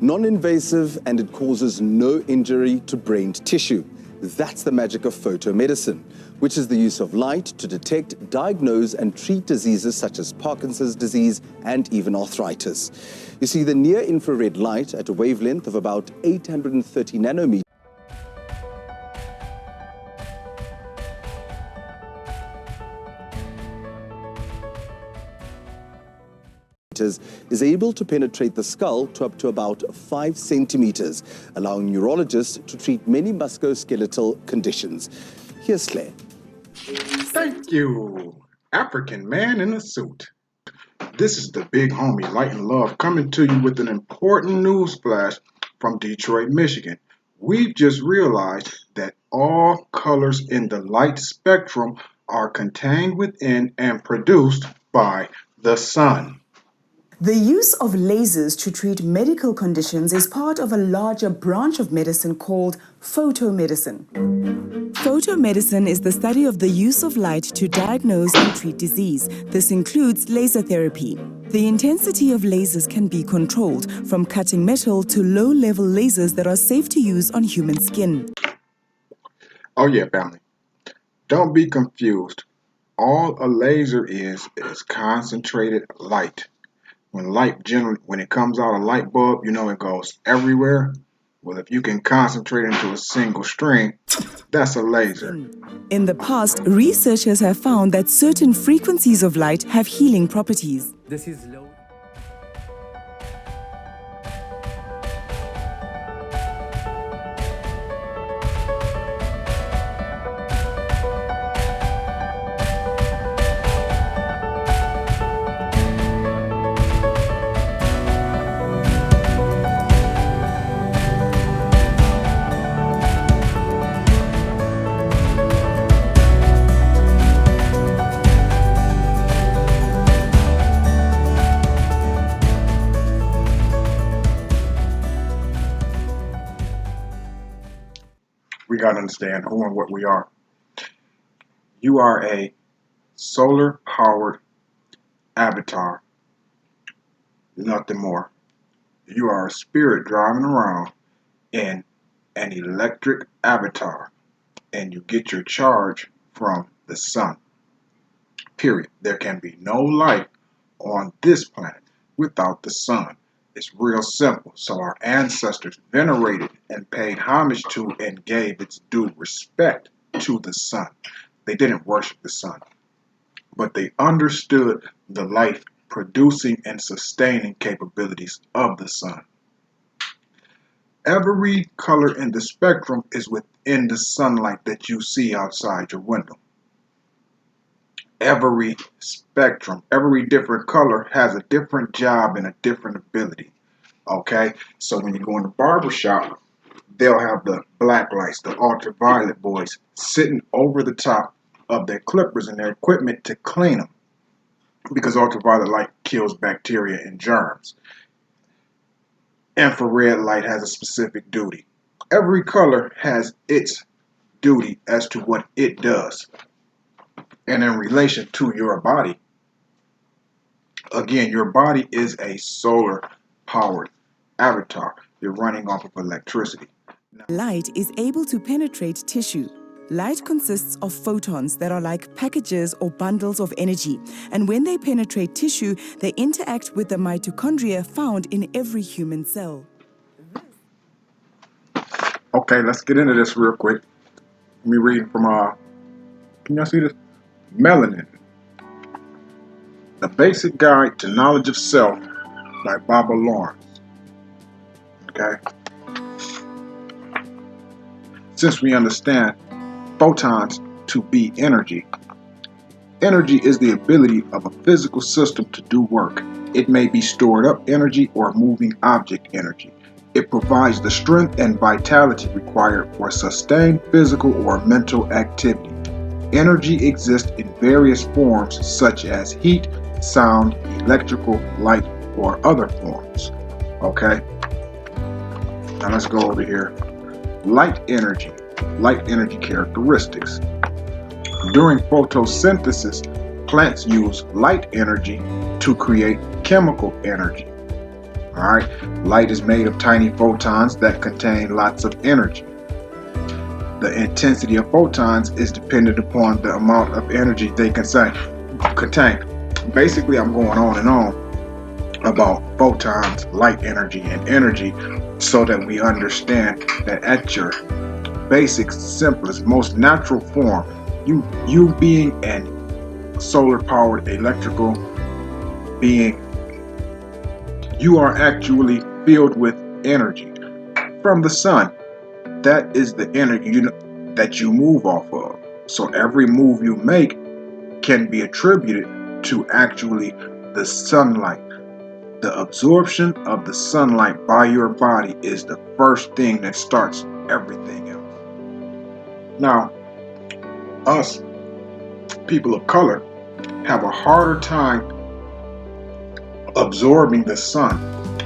Non-invasive, and it causes no injury to brain tissue. That's the magic of photomedicine, which is the use of light to detect, diagnose, and treat diseases such as Parkinson's disease and even arthritis. You see, the near-infrared light at a wavelength of about 830 nanometers is able to penetrate the skull to up to about 5 centimeters, allowing neurologists to treat many musculoskeletal conditions. Here's Claire. Thank you, African man in a suit. This is the big homie, Light and Love, coming to you with an important news flash from Detroit, Michigan. We've just realized that all colors in the light spectrum are contained within and produced by the sun. The use of lasers to treat medical conditions is part of a larger branch of medicine called photomedicine. Photomedicine is the study of the use of light to diagnose and treat disease. This includes laser therapy. The intensity of lasers can be controlled, from cutting metal to low-level lasers that are safe to use on human skin. Oh yeah, family. Don't be confused. All a laser is concentrated light. When it comes out a light bulb, you know it goes everywhere. Well, if you can concentrate into a single string, that's a laser. In the past, researchers have found that certain frequencies of light have healing properties. This is low. We got to understand who and what we are. You are a solar-powered avatar, nothing more. You are a spirit driving around in an electric avatar, and you get your charge from the sun. Period. There can be no life on this planet without the sun. It's real simple. So our ancestors venerated and paid homage to and gave its due respect to the sun. They didn't worship the sun, but they understood the life producing and sustaining capabilities of the sun. Every color in the spectrum is within the sunlight that you see outside your window. Every spectrum, every different color has a different job and a different ability. Okay, so when you go in the barber shop, they'll have the black lights, the ultraviolet boys, sitting over the top of their clippers and their equipment to clean them, because ultraviolet light kills bacteria and germs. Infrared light has a specific duty. Every color has its duty as to what it does. And in relation to your body, again, your body is a solar-powered avatar. You're running off of electricity. Light is able to penetrate tissue. Light consists of photons that are like packages or bundles of energy, and when they penetrate tissue, they interact with the mitochondria found in every human cell. Okay, let's get into this real quick. Let me read from, can y'all see this? Melanin, The Basic Guide to Knowledge of Self by Baba Lawrence. Okay? Since we understand photons to be energy, energy is the ability of a physical system to do work. It may be stored up energy or moving object energy. It provides the strength and vitality required for sustained physical or mental activity. Energy exists in various forms such as heat, sound, electrical, light, or other forms. Okay? Now let's go over here. Light energy characteristics. During photosynthesis, plants use light energy to create chemical energy. All right, light is made of tiny photons that contain lots of energy. The intensity of photons is dependent upon the amount of energy they contain. Basically, I'm going on and on about photons, light energy, and energy so that we understand that at your basic, simplest, most natural form, you being an solar-powered electrical being, you are actually filled with energy from the sun. That is the energy that you move off of. So every move you make can be attributed to actually the sunlight. The absorption of the sunlight by your body is the first thing that starts everything else. Now, us people of color have a harder time absorbing the sun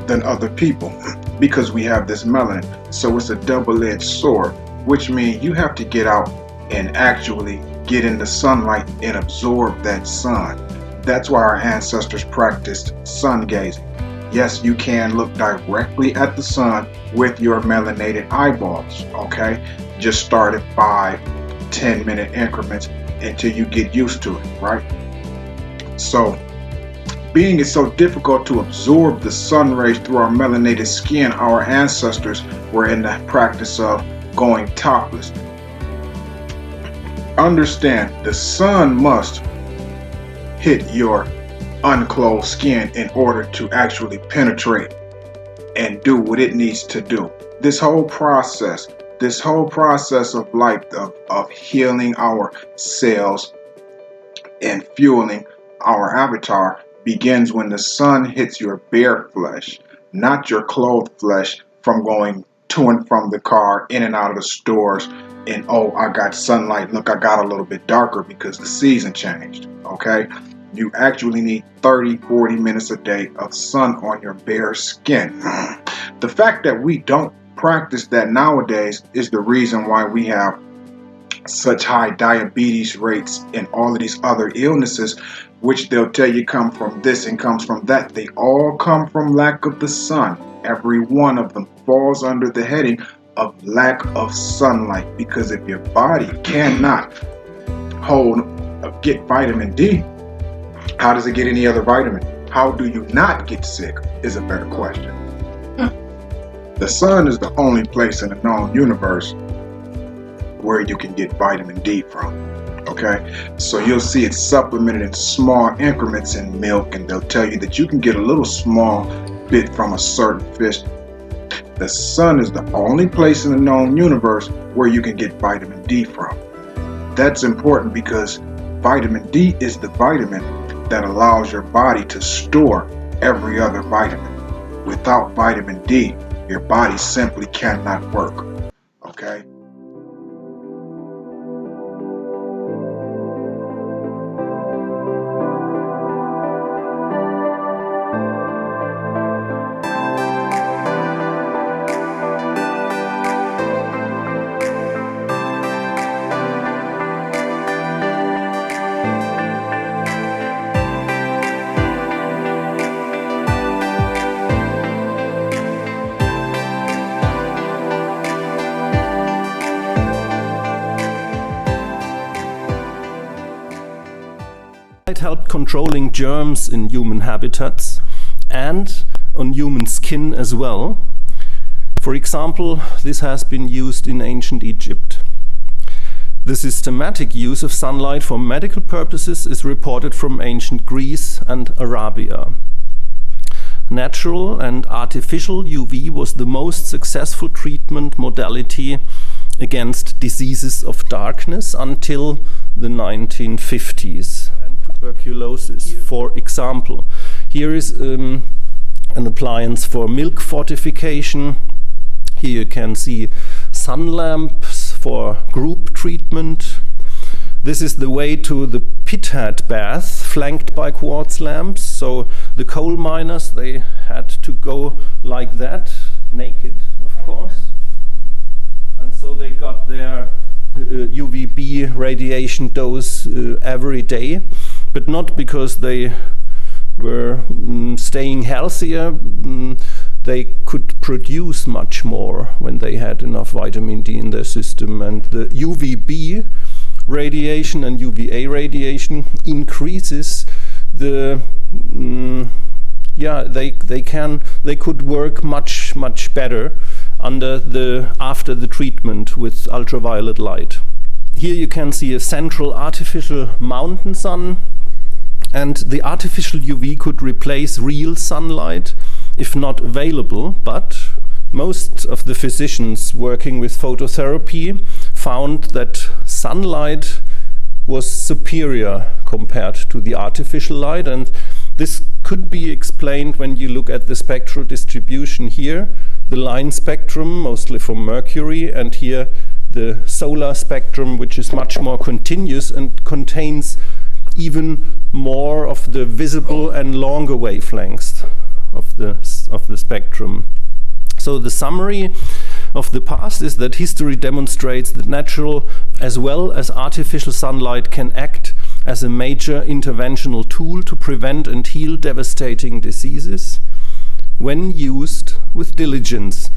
than other people because we have this melanin. So it's a double-edged sword, which means you have to get out and actually get in the sunlight and absorb that sun. That's why our ancestors practiced sun gazing. Yes, you can look directly at the sun with your melanated eyeballs, okay? Just start at 5-10 minute increments until you get used to it, right? So, being it's so difficult to absorb the sun rays through our melanated skin, our ancestors were in the practice of going topless. Understand, the sun must hit your unclothed skin in order to actually penetrate and do what it needs to do. This whole process of life, of healing our cells and fueling our avatar begins when the sun hits your bare flesh, not your clothed flesh from going to and from the car, in and out of the stores, and oh, I got sunlight, look, I got a little bit darker because the season changed, okay? You actually need 30-40 minutes a day of sun on your bare skin. The fact that we don't practice that nowadays is the reason why we have such high diabetes rates and all of these other illnesses, which they'll tell you come from this and comes from that. They all come from lack of the sun. Every one of them falls under the heading of lack of sunlight, because if your body cannot get vitamin D, how does it get any other vitamin? How do you not get sick is a better question. The sun is the only place in the known universe where you can get vitamin D from. Okay, so you'll see it supplemented in small increments in milk, and they'll tell you that you can get a little small bit from a certain fish. The sun is the only place in the known universe where you can get vitamin D from. That's important because vitamin D is the vitamin that allows your body to store every other vitamin. Without vitamin D, your body simply cannot work. Okay? It helped controlling germs in human habitats and on human skin as well. For example, this has been used in ancient Egypt. The systematic use of sunlight for medical purposes is reported from ancient Greece and Arabia. Natural and artificial UV was the most successful treatment modality against diseases of darkness until the 1950s. Tuberculosis, for example. Here is an appliance for milk fortification. Here you can see sun lamps for group treatment. This is the way to the pit head bath, flanked by quartz lamps. So the coal miners, they had to go like that, naked, of course. And so they got their UVB radiation dose every day. But not because they were staying healthier. they could produce much more when they had enough vitamin D in their system. And the UVB radiation and UVA radiation increases the they could work much better after the treatment with ultraviolet light. Here you can see a central artificial mountain sun, and the artificial UV could replace real sunlight if not available, but most of the physicians working with phototherapy found that sunlight was superior compared to the artificial light, and this could be explained when you look at the spectral distribution here, the line spectrum, mostly from Mercury, and here the solar spectrum, which is much more continuous and contains even more of the visible and longer wavelengths of the spectrum. So the summary of the past is that history demonstrates that natural as well as artificial sunlight can act as a major interventional tool to prevent and heal devastating diseases when used with diligence.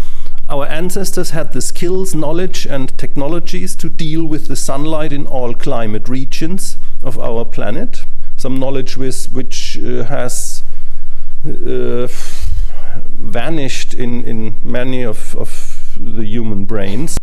Our ancestors had the skills, knowledge, and technologies to deal with the sunlight in all climate regions of our planet. Some knowledge which has vanished in many of the human brains.